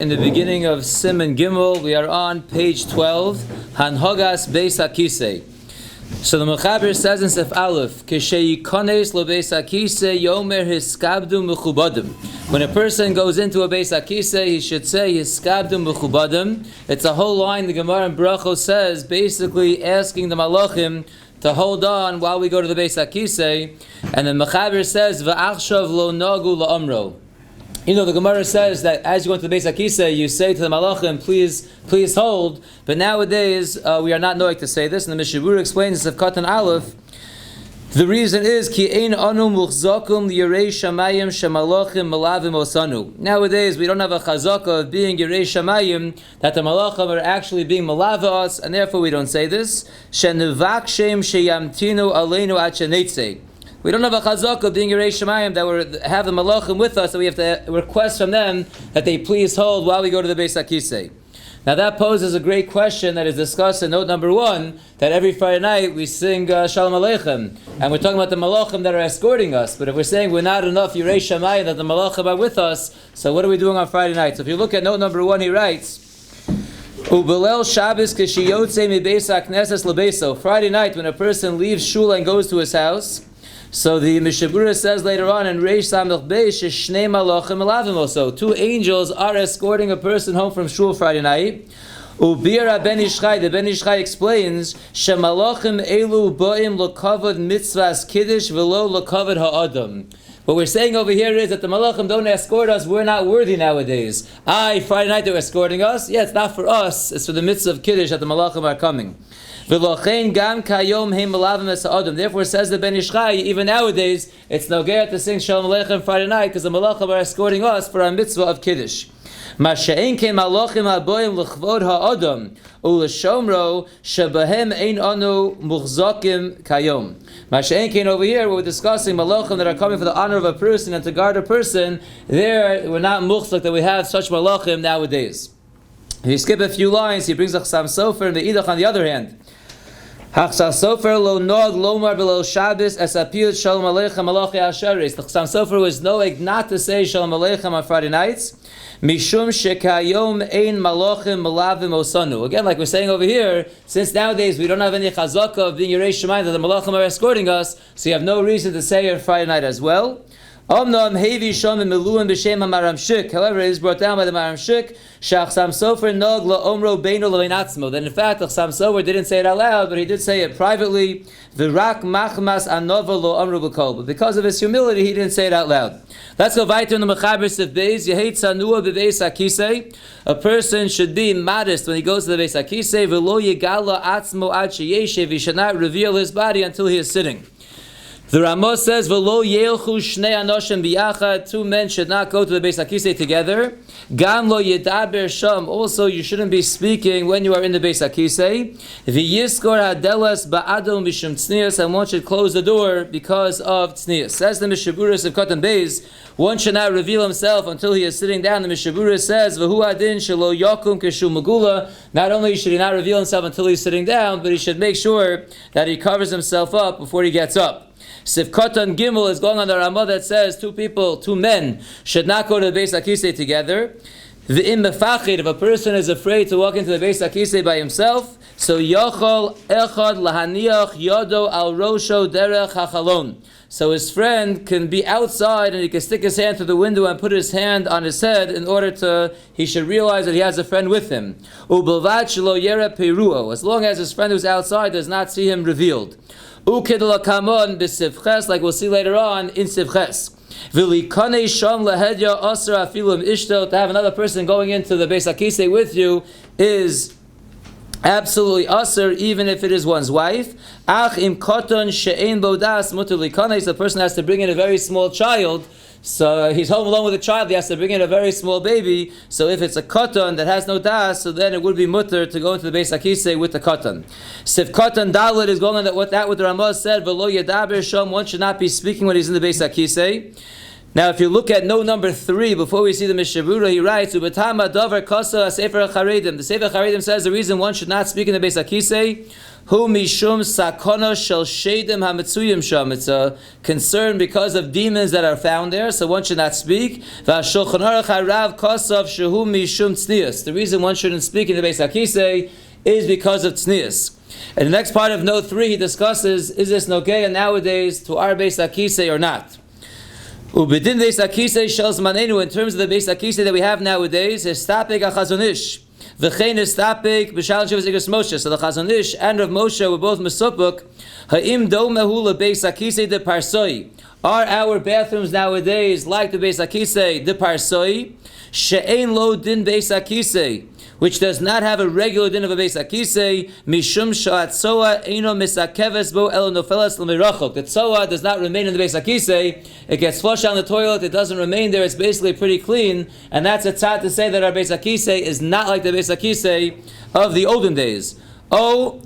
In the beginning of Siman Gimel, we are on page 12, Hanhogas Beis HaKisei. So the Mechaber says in Sef Alef, K'sheyikones lo Beis HaKisei yomer hiskabdu mechubadim. When a person goes into a Beis HaKisei, he should say hiskabdu mechubadim. It's a whole line the Gemara in Brachos says, basically asking the Malachim to hold on while we go to the Beis HaKisei. And the Mechaber says, V'achshav lo nagu la'amro. You know, the Gemara says that as you go into the Beis HaKisei, you say to the Malachim, please hold. But nowadays, we are not knowing to say this. And the Mishnah Berura explains this of Katan Alef. The reason is, Ki ein anu muchzakum liyirei shamayim shemalachim malavim osanu. Nowadays, we don't have a chazaka of being yirei shamayim, that the malachim are actually being malava us, and therefore we don't say this. Shenivak sheyamtinu aleinu ad sheneitzei. We don't have a chazak of being Yerei Shemayim that we have the malachim with us, so we have to request from them that they please hold while we go to the Beis HaKisei. Now that poses a great question that is discussed in note number 1, that every Friday night we sing Shalom Aleichem, and we're talking about the malachim that are escorting us. But if we're saying we're not enough Yerei Shemayim that the malachim are with us, so what are we doing on Friday night? So if you look at note number 1, he writes, Ubelel Shabbos k'shiyotze mi Beis HaKnesses lebeso. Friday night when a person leaves shul and goes to his house. So the Mishnah Berura says later on in Reish Samech Beis, Shnei Malachim Elavim also. 2 angels are escorting a person home from shul Friday night. Ubira Ben Ishchai, the Ben Ishchai explains, Shemalachim elu ba'im l'kavod mitzvahs kiddush v'lo l'kavod ha'adam. What we're saying over here is that the malachim don't escort us, we're not worthy nowadays. Friday night they're escorting us. Yeah, it's not for us, it's for the mitzvah of kiddush that the malachim are coming. Therefore, says the Ben Ishchai, even nowadays, it's no good to sing Shalom Aleichem Friday night because the malachim are escorting us for our mitzvah of Kiddush. Masha'en ke malachim haboim l'chvod ha'adam u'l'shomro shebahem ein anu muchzakim kayom. Masha'en ke over here, we're discussing malachim that are coming for the honor of a person and to guard a person. There, we're not muchzak that we have such malachim nowadays. If you skip a few lines, he brings a Chsam Sofer and the Idach on the other hand. Chsam Sofer lo nog lomar below Shabbos es apil Shalom Aleichem malachi asheris. The Chsam Sofer was knowing not to say Shalom Aleichem on Friday nights. Mishum shekayom ein malachim malavim osanu. Again, like we're saying over here, since nowadays we don't have any chazaka of being Yerei Shemayim that the malachim are escorting us, so you have no reason to say it Friday night as well. However, it is brought down by the Maramshik Chsam Sofer nog la'omro beino le'inatzmo. That in fact the Chsam Sofer didn't say it out loud, but he did say it privately. V'rak machmas anova lo'omro b'kol. But because of his humility, he didn't say it out loud. Let's go weiter in the Mechaber Sef Beis. Yehei tzanua b'Beis HaKisei. A person should be modest when he goes to the Beis HaKisei. V'lo yigala atzmo ad sheyeshev. He should not reveal his body until he is sitting. The Ramah says, "V'lo yelchu shnei anoshim biyachad." 2 men should not go to the Beis HaKisei together. Gam lo yedaber sham. Also, you shouldn't be speaking when you are in the Beis HaKisei. V'yiskor hadelas ba'adol mishum tznius, and one should close the door because of tznius. Says the Mishnah Berura of Katan Beis, one should not reveal himself until he is sitting down. The Mishnah Berura says, "V'hu adin shelo yakum keshu megula." Not only should he not reveal himself until he's sitting down, but he should make sure that he covers himself up before he gets up. Sif Katan Gimel is going on the Ramah that says 2 men should not go to the Beis HaKisei together. V'im mefachid, if a person is afraid to walk into the Beis HaKisei by himself, so yochol echad lahaniach yodo al rosho derech hachalon. So his friend can be outside and he can stick his hand through the window and put his hand on his head in order to, he should realize that he has a friend with him. Ubelvat shelo yera peruo, as long as his friend who's outside does not see him revealed. Ukidlakamon b'sivches, like we'll see later on in sivches. V'likane sham lahedya asr afilum ishto, to have another person going into the Beis HaKisei with you is absolutely asr, even if it is one's wife. Ach im koton she'ein bodas mutar likane, the person has to bring in a very small child. So he's home alone with a child, he has to bring in a very small baby. So if it's a katan that has no das, so then it would be mutter to go into the Beis HaKisei with the katan. Sif katan dalet is going on what the Ramah said, v'lo yedaber sham, one should not be speaking when he's in the Beis HaKisei. Now, if you look at note number 3, before we see the Mishna Berura, he writes, "Ubatama davar kasa sefer charedim." The Sefer Charedim says the reason one should not speak in the Beis HaKisei, hu mishum sakona shel shedim hamitzuyim sham. It's a concern because of demons that are found there, so one should not speak. V'ashulchan aruch harav kasav shehu mishum tznius. The reason one shouldn't speak in the Beis HaKisei is because of tznius. And the next part of note 3, he discusses, is this nogeya nowadays to our Beis HaKisei or not? Ubedin Beis HaKisei shel zmanenu, in terms of the Beis HaKisei that we have nowadays, is stapik HaChazon Ish. V'chein is stapik b'shal shivas igros Moshe. So the Chazon Ish and Rav Moshe were both mesupuk. Ha'im do mehu leBeis HaKisei de parsoi. Are our bathrooms nowadays like the Beis HaKisei de parsoi? She'ein lo din Beis HaKisei, which does not have a regular din of a Beis HaKisei, mishum sha'atzoa eino misakeves bo elo nofeles l'mirachok. The tzoa does not remain in the Beis HaKisei. It gets flushed down the toilet. It doesn't remain there. It's basically pretty clean. And that's a tzad to say that our Beis HaKisei is not like the Beis HaKisei of the olden days. Or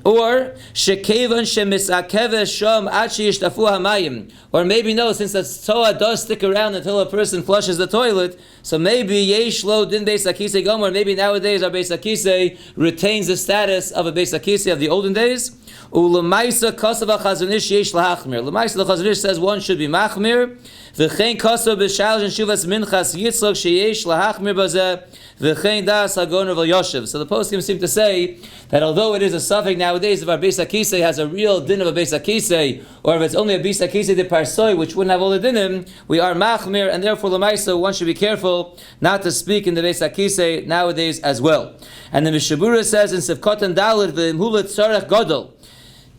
shekevan shemisakeves sham achi yishtafu hamayim. Or maybe no, since the tzoa does stick around until a person flushes the toilet, so maybe yesh lo din Beis HaKisei gomer. Maybe nowadays our Beis HaKisei retains the status of a Beis HaKisei of the olden days. Ulemaisa kasav HaChazon Ish yesh lahachmir. Lemaisa the Chazon Ish says one should be machmir. V'chein kasav b'shal and shuvas minchas yitzlok sheyesh lahachmir bazeh. V'chein das hagon of Yoshev. So the poskim seem to say that although it is a suffix nowadays, if our Beis HaKisei has a real din of a Beis HaKisei, or if it's only a Beis HaKisei de parsoi, which wouldn't have all the dinim, we are machmir, and therefore lemaisa one should be careful not to speak in the Beis HaKisei nowadays as well. And the Mishna Berura says in Sivkot and Dalet v'imhulat tzarech gadol.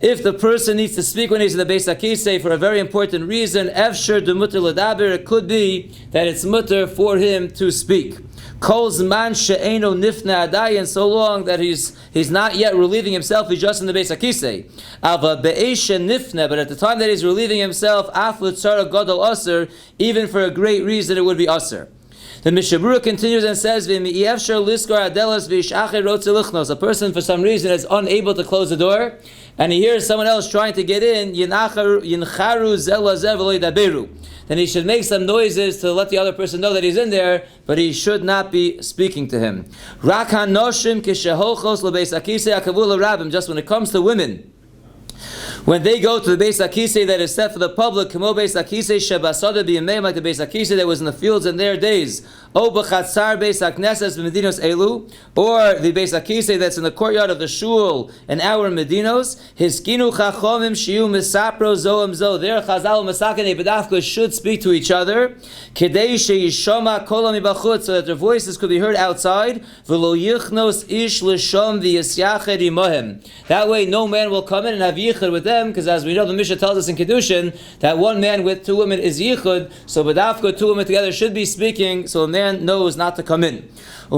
If the person needs to speak when he's in the Beis HaKisei for a very important reason, efshir demuter ledaber, it could be that it's mutter for him to speak. Kol zman she'eno nifna adayin, so long that he's not yet relieving himself, he's just in the Beis HaKisei. Ava be'eshe nifna, but at the time that he's relieving himself, af l'tzara gadol aser, even for a great reason it would be aser. The Mishna Berura continues and says, a person for some reason is unable to close the door, and he hears someone else trying to get in, then he should make some noises to let the other person know that he's in there, but he should not be speaking to him. Just when it comes to women, when they go to the Beis HaKisei that is set for the public, like the Beis HaKisei that was in the fields in their days, or the Beis HaKisei that's in the courtyard of the shul in our medinos, their Chazal Masakane B'dafka should speak to each other, so that their voices could be heard outside. That way no man will come in and have yichud with them, because as we know, the Mishnah tells us in Kiddushin that one man with two women is yichud, so b'dafka two women together should be speaking, so a man knows not to come in. It is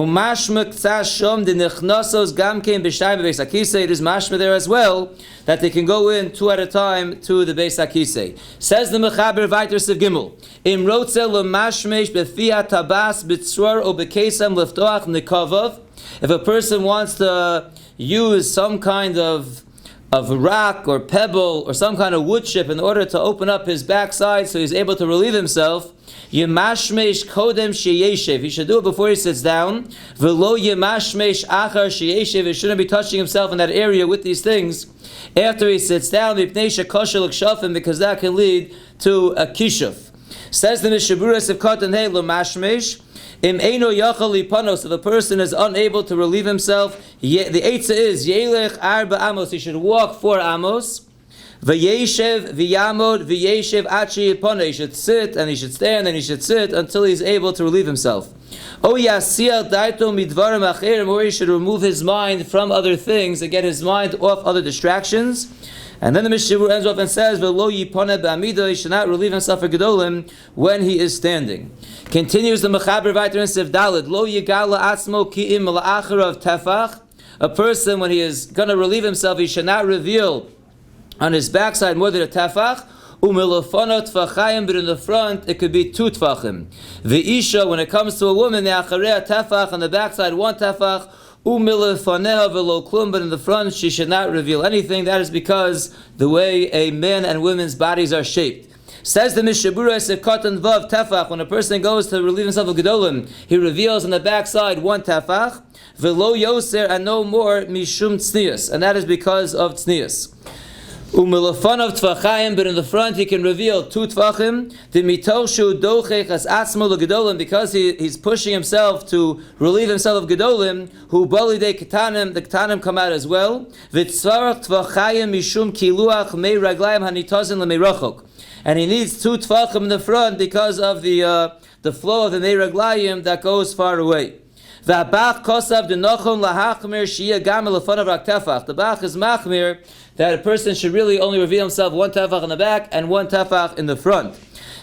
mashma there as well, that they can go in two at a time to the Beis HaKisei. Says the Mechaber Vayter Siv Gimel, Im rotze l'mashmesh b'fiyat tabas b'tzror o b'kesam liftoach nikavav. If a person wants to use some kind of rock or pebble or some kind of wood chip in order to open up his backside so he's able to relieve himself, Yemashmesh kodem sheyeshev. He should do it before he sits down. V'lo yemashmesh achar sheyeshev. He shouldn't be touching himself in that area with these things after he sits down, because that can lead to a kishuf. Says the Mishna Berura Sivkot and Hey lo mashmesh. Im eino yachal lipanos, if a person is unable to relieve himself, the eitzah is yelech arba amos. He should walk 4 amos. V'yeshev v'yamod v'yeshev achi yipana. He should sit and he should stand and he should sit until he's able to relieve himself. O yasiel daito midvarim acherim, or he should remove his mind from other things and get his mind off other distractions. And then the Mishna Berura ends off and says, "V'lo yipana b'amida." He should not relieve himself for gedolim when he is standing. Continues the Mechaber Vayter in Siv Daled, "Lo yigala atzmo ki'im la'achar of tefach." A person, when he is going to relieve himself, he should not reveal on his backside more than a tefach. Umilofonot tfachayim, but in the front it could be 2 tfachim. V'isha, when it comes to a woman, the acharei tefach, on the backside 1 tefach. Umilofoneha v'lo klum, but in the front she should not reveal anything. That is because the way a man and women's bodies are shaped. Says the Mishnah Berura, Katan Vav Tefach, when a person goes to relieve himself of Gedolim, he reveals on the backside one Tefach, Velo Yoser, and no more Mishum Tznius, and that is because of Tznius. Umilafon of Tvachayim, but in the front he can reveal 2 Tvachim, the Mitoshu Dochech as Atzmo Gedolim, because he's pushing himself to relieve himself of Gedolim, who Balide Ketanim, the Ketanim come out as well, Vitzvarach Tvachayim Mishum Kiluach Mei Raglayim Hanitozin Lemeirachok. And he needs 2 Tvachim in the front because of the flow of the Mei Raglayim that goes far away. The Bach Kosav Denochon Lahachmir Shia Gamel Lefon of Raktefach. The Bach is Machmir that a person should really only reveal himself 1 Tefach in the back and 1 Tefach in the front.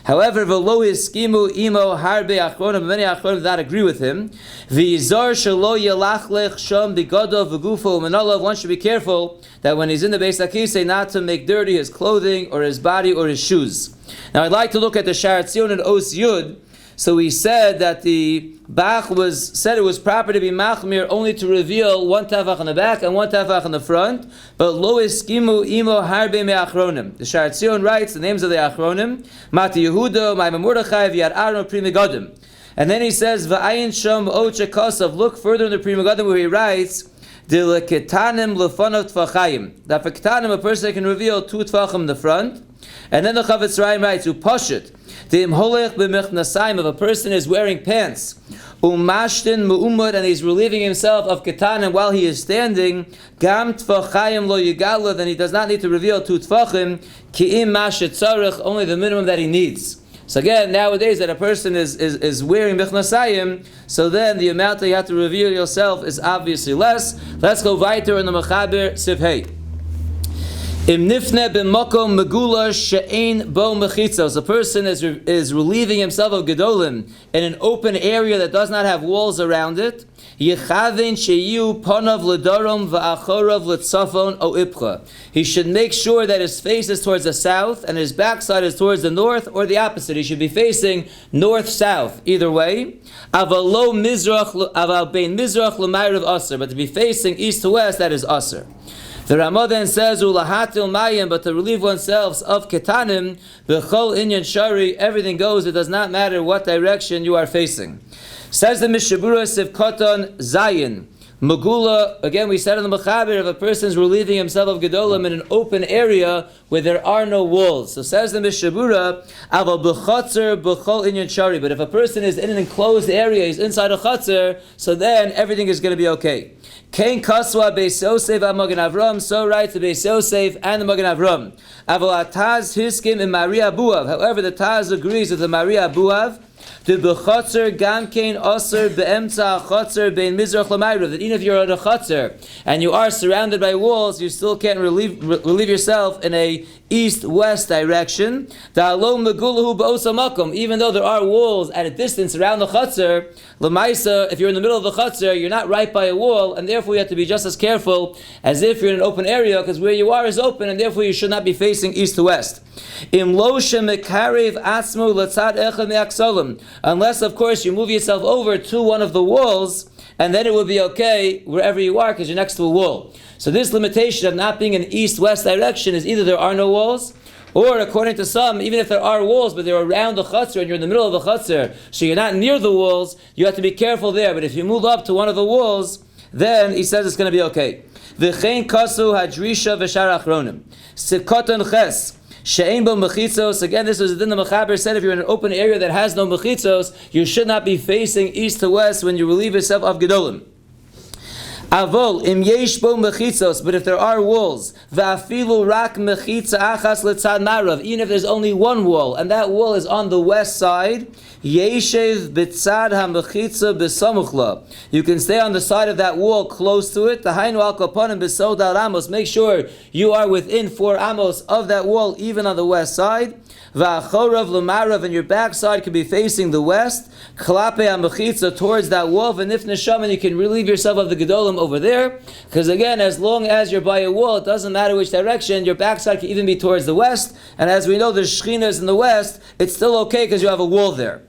However, Velo Yiskimu Imo Harbe Achronim, many Achronim that agree with him. V'yizor Shelo Yelachlech Shom Bigodo V'gufo Menolav. One should be careful that when he's in the Beis HaKisei not to make dirty his clothing or his body or his shoes. Now I'd like to look at the Shar Tzion and Os Yud. So we said that the Bach said it was proper to be machmir only to reveal 1 tefach in the back and 1 tefach in the front, but lo eskimu imo harbe me achronim. The Shar Tzion writes the names of the achronim: Mati Yehuda, Maimon Mordechai, V'yad Aron, Pri Megadim. And then he says v'ayin shom oche kosav. Look further in the Pri Megadim where he writes de leketanim lefonov tfachayim. That for ketanim a person can reveal 2 tfachim in the front. And then the Chavetz Rayim writes uposhet. If a person is wearing pants, and he's relieving himself of ketanim while he is standing, then he does not need to reveal 2 tfachim, only the minimum that he needs. So again, nowadays that a person is wearing mechnasayim, so then the amount that you have to reveal yourself is obviously less. Let's go weiter in the Mechaber Sivhei. Im nifne b'makom megula she'ein bo mechitzos. A person is relieving himself of gedolim in an open area that does not have walls around it. Yechavin sheyu ponav ledarom va'achorav letzafon o ipcha. He should make sure that his face is towards the south and his backside is towards the north, or the opposite. He should be facing north-south, either way. Aval lo mizrach, aval bein mizrach l'mayrav aser. But to be facing east to west, that is aser. The Ramah then says, "Ulahatil mayim," but to relieve oneself of ketanim, b'chol inyan shari, everything goes. It does not matter what direction you are facing. Says the Mishnah Berura, Sivkoton Zayin. Magula, again we said in the Mechaber, if a person is relieving himself of Gedolim in an open area where there are no walls. So says the Mishnah Berura, Aval b'chotzer b'chol inyan shari. But if a person is in an enclosed area, he's inside a chotzer, so then everything is going to be okay. Kain kaswa beis Yosef Magen Avram, so writes the Beis Yosef and the Magen Avram. Aval ataz hiskim in Maria Buav. However, the Taz agrees with the Maria Buav. The b'chotzer gamkein aser be'emtza chotzer bein mizrach l'mayrav. That even if you're on a chotzer and you are surrounded by walls, you still can't relieve yourself in a east-west direction. Da'alo megulahu b'osa makom. Even though there are walls at a distance around the chotzer, l'maisa, if you're in the middle of the chotzer, you're not right by a wall, and therefore you have to be just as careful as if you're in an open area, because where you are is open, and therefore you should not be facing east to west. Im lo shemekarev atzmo l'tzad echad me'aksolim. Unless, of course, you move yourself over to one of the walls, and then it will be okay wherever you are because you're next to a wall. So this limitation of not being in east-west direction is either there are no walls, or according to some, even if there are walls, but they're around the chutzner and you're in the middle of the chutzner, so you're not near the walls, you have to be careful there. But if you move up to one of the walls, then he says it's going to be okay. V'chein kasu hadrisha v'shar achronim. Sikoton ches. She'ein bo mechitzos. Again, this was within the Mechaber said if you're in an open area that has no mechitzos, you should not be facing east to west when you relieve yourself of gedolim. Avol im yesh bo mechitzos, but if there are walls, va'afilu rak mechitza achas letzad marav, even if there's only one wall, and that wall is on the west side, yeshev b'tzad ha-mechitza b'samuchla. You can stay on the side of that wall close to it. Tahainu al kaponim b'sod al amos. Make sure you are within 4 amos of that wall, even on the west side. Va'achorav l'marav, and your backside can be facing the west. Klape ha-mechitza, towards that wall. V'nif nesham, and you can relieve yourself of the gedolim over there. Because again, as long as you're by a wall, it doesn't matter which direction, your backside can even be towards the west. And as we know, the Shechina is in the west, it's still okay because you have a wall there.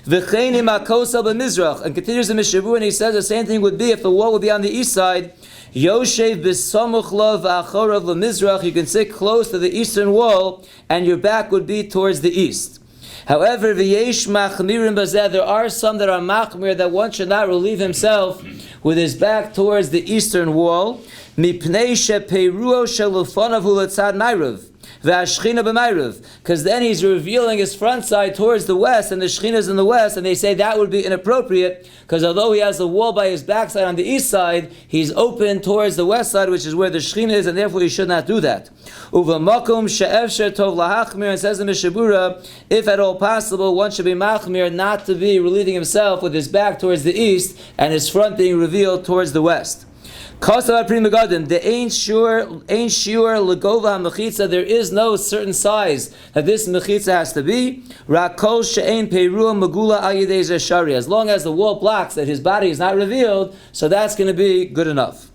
V'cheini makosel b'mizrach. And continues the Mishnah Berura, and he says the same thing would be if the wall would be on the east side. Yoshev b'samuch lo v'achorav l'mizrach. You can sit close to the eastern wall, and your back would be towards the east. However, v'yesh machmirim bazeh. There are some that are machmir that one should not relieve himself with his back towards the eastern wall. Mipnei sheperuo shelufonav hu letzad ma'irav. Because then he's revealing his front side towards the west, and the Shechina is in the west, and they say that would be inappropriate, because although he has the wall by his backside on the east side, he's open towards the west side, which is where the Shechina is, and therefore he should not do that. And says the Mishnah Berura, if at all possible, one should be machmir not to be relieving himself with his back towards the east, and his front being revealed towards the west. The ain't sure legova mechitza. There is no certain size that this mechitza has to be. Rakol she'ein peirua megula al yedei zeshari. As long as the wall blocks that his body is not revealed, so that's going to be good enough.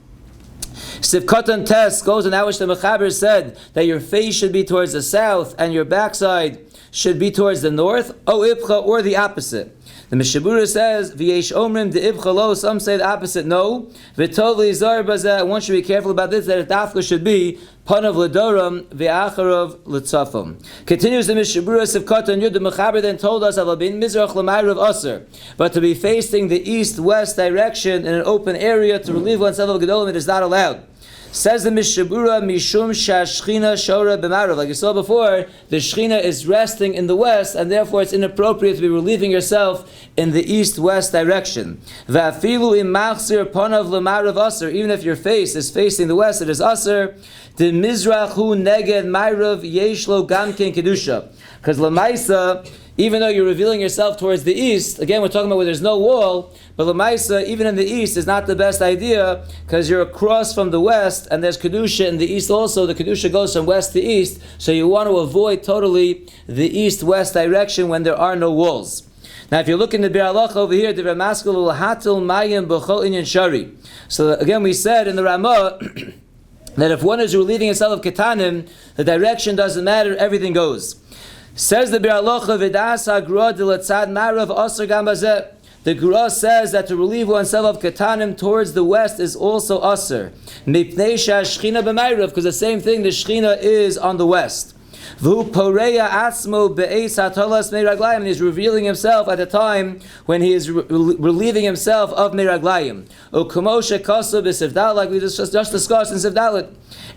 Sivkatan test goes in that which the Mechaber said that your face should be towards the south and your backside should be towards the north. O ibcha, or the opposite. The Mishnah Berura says, "V'yesh omrim de'ibcha lo." Some say the opposite. No, v'tov li'zar bazeh. One should be careful about this. That it dafka should be panav l'doram v'acharav l'tzafam. Continues the Mishnah Berura Sivkatan Yud. The Mechaber then told us about bin mizrach l'mayrav aser, but to be facing the east-west direction in an open area to relieve oneself of gedolim, it is not allowed. Says the Mishnah Berura, Mishum Shashchina Shora B'marav. Like you saw before, the Shechina is resting in the west, and therefore it's inappropriate to be relieving yourself in the east-west direction. Va'afilu im machzir panav l'marav aser. Even if your face is facing the west, it is aser. The mizrach hu neged ma'rav yeshlo gamken kedusha. Because l'maisa, even though you're revealing yourself towards the east, again we're talking about where there's no wall, but l'maisa, even in the east, is not the best idea, because you're across from the west, and there's kedusha in the east also. The kedusha goes from west to east, so you want to avoid totally the east-west direction when there are no walls. Now, if you look in the Bir Halacha over here, the Ramaskal Hatil Mayim B'chol Inyan Shari. So again, we said in the Ramah that if one is relieving himself of ketanim, the direction doesn't matter; everything goes. Says the Bir Halacha, V'das HaGrua D'Letzad Marav Aser Gam Bazeh. The Gura says that to relieve oneself of ketanim towards the west is also aser. Mipnei Shashchina B'mayrav, because the same thing, the Shechina is on the west. V'hu poreya atzmo be'eis hatolas meiraglayim, and he's revealing himself at the time when he is relieving himself of meiraglayim. U'kumo shekasu b'sivdal, like we just discussed in Sivdalit.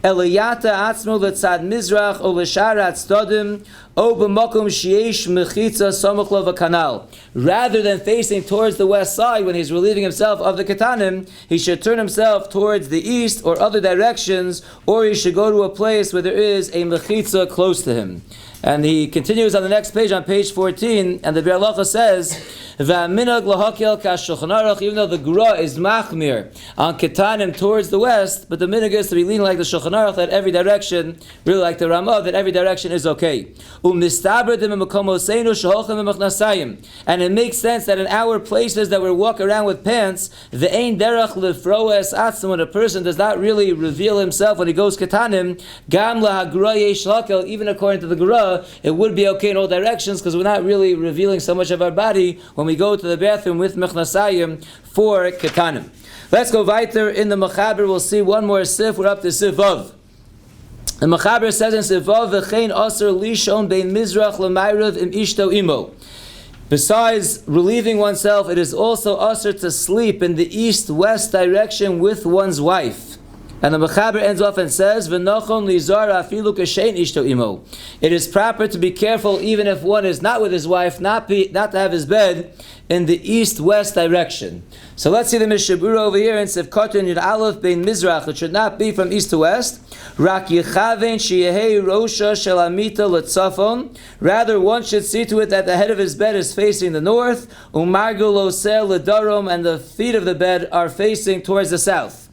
Eliyata atzmo letzad mizrach o l'shar atzdodim o b'makom sheyesh mechitza samuch lo v'kanal. Rather than facing towards the west side when he's relieving himself of the ketanim, he should turn himself towards the east or other directions, or he should go to a place where there is a mechitza close to him. And he continues on the next page, on page 14, and the Bir Halacha says, "V'aminag lahakel kashulchan aruch." Even though the Gura is machmir on ketanim towards the west, but the minhag is to be leaning like the Shulchan Aruch, that every direction, really like the Ramah, that every direction is okay. And it makes sense that in our places that we walk around with pants, the ein derech lefroes atzim, when a person does not really reveal himself when he goes ketanim, gam lahagura yesh lakel, even according to the Gura, it would be okay in all directions, because we're not really revealing so much of our body when we go to the bathroom with mechnasayim for ketanim. Let's go weiter in the Mechaber. We'll see one more sif. We're up to sif vav. The Mechaber says in sif vav, v'chein aser lishon bein mizrach l'mayrav im ishto imo. Besides relieving oneself, it is also aser to sleep in the east-west direction with one's wife. And the Mechaber ends off and says, "V'nochon lizar afilu kashein ishto imo." It is proper to be careful even if one is not with his wife, not to have his bed in the east-west direction. So let's see the Mishnah Berura over here in Sivkatan Yud Alef bein Mizrach. It should not be from east to west. Rak yichaven sheyehei rosha shel amita letzafon. Rather, one should see to it that the head of his bed is facing the north. Umargu loser ledarom, and the feet of the bed are facing towards the south.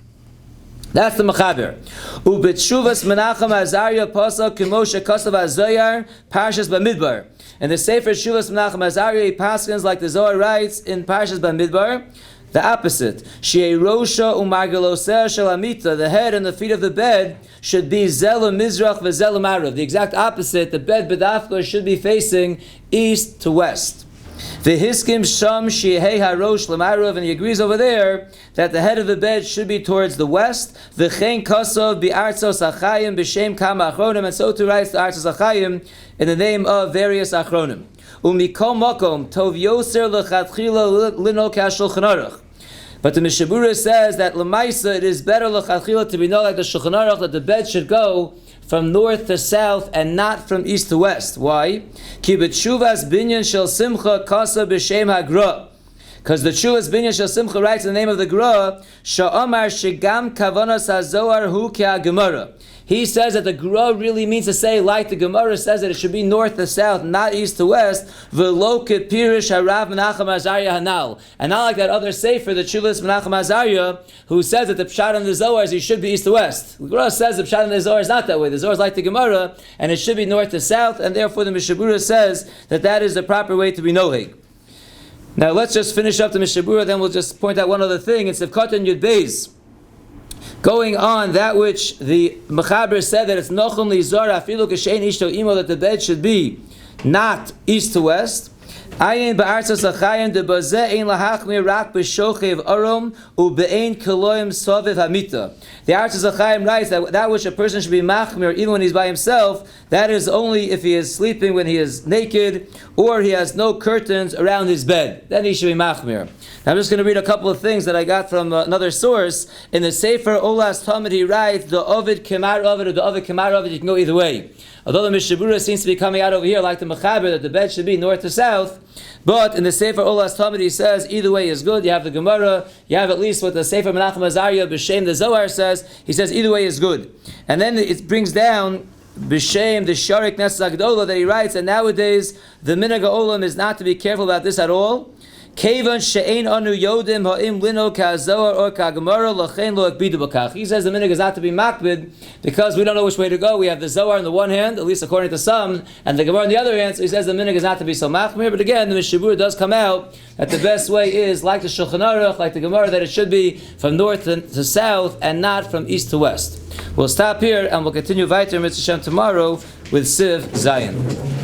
That's the Mechaber. Ubetshuvas Menachem Azariah Pasuk Kimoshe Kasav Azoyar Parshas Bamidbar. And the Sefer Shuvas Menachem Azariah, he paskins like the Zohar writes in Parshas Bamidbar, the opposite. Shei Rosha Umargaloser Shalamita. The head and the feet of the bed should be Zela Mizrach V'Zela Marav. The exact opposite. The bed Bedafka should be facing east to west. V'hiskim sham shehei harosh l'marav, and he agrees over there that the head of the bed should be towards the west. V'chein kasov bi'artzos achayim b'shem kama achronim, and so too writes the artzos achayim in the name of various achronim. Umikol makom tov yoser l'chatchila lino k'ashulchan aruch. But the Mishna Berura says that l'maisa it is better l'chatchila to be known like the Shulchan Aruch, that the bed should go from north to south and not from east to west. Why? Ki b'tshuvas binyan shel simcha kasa b'shem hagra. Because the Tshuvas binyan shel simcha writes in the name of the Gra, sha'amar shigam kavanas hazohar hu ke'agemara. He says that the Gra really means to say, like the Gemara says, that it should be north to south, not east to west. V'lo k'pirish harav Menachem Azariah hanal. And not like that other sefer, the Tshuvas Menachem Azariah, who says that the Pshat in the Zohar is he should be east to west. The Gra says the Pshat in the Zohar is not that way. The Zohar is like the Gemara, and it should be north to south, and therefore the Mishna Berura says that that is the proper way to be noheg. Now let's just finish up the Mishna Berura, then we'll just point out one other thing. In Sivkot and Yud Beis, going on that which the Mechaber said that it's Nochum Lizar Afilu Kashein Ishto Imo, that the bed should be not east to west. Ayin ba'artzos achayim de bazeh ein lahachmir rak b'shochev arom u'be'ein kiloyim soviv hamita. The artzos achayim writes that which a person should be machmir even when he's by himself, that is only if he is sleeping when he is naked or he has no curtains around his bed. Then he should be machmir. Now I'm just going to read a couple of things that I got from another source. In the Sefer Olas Talmud he writes, the Ovid Kemar Ovid or the Ovid Kemar Ovid, you can go either way. Although the Mishna Berura seems to be coming out over here like the Mechaber, that the bed should be north to south, but in the Sefer Olas Talmud he says either way is good. You have the Gemara, you have at least what the Sefer Menachem Azariah B'Shem the Zohar says. He says either way is good. And then it brings down B'Shem the Sharik Nesach Gdola that he writes, and nowadays the Minhag Olam is not to be careful about this at all. Kevan she'ein anu yodim ha'im lino ka'zohar or ka'gemara l'chein lo ekbidu b'kach. He says the minhag is not to be makbid because we don't know which way to go. We have the Zohar on the one hand, at least according to some, and the Gemara on the other hand, so he says the minhag is not to be so machmir. But again, the Mishna Berura does come out that the best way is like the Shulchan Aruch, like the Gemara, that it should be from north to south and not from east to west. We'll stop here and we'll continue weiter Mitzvah Shem tomorrow with Siv Zayin.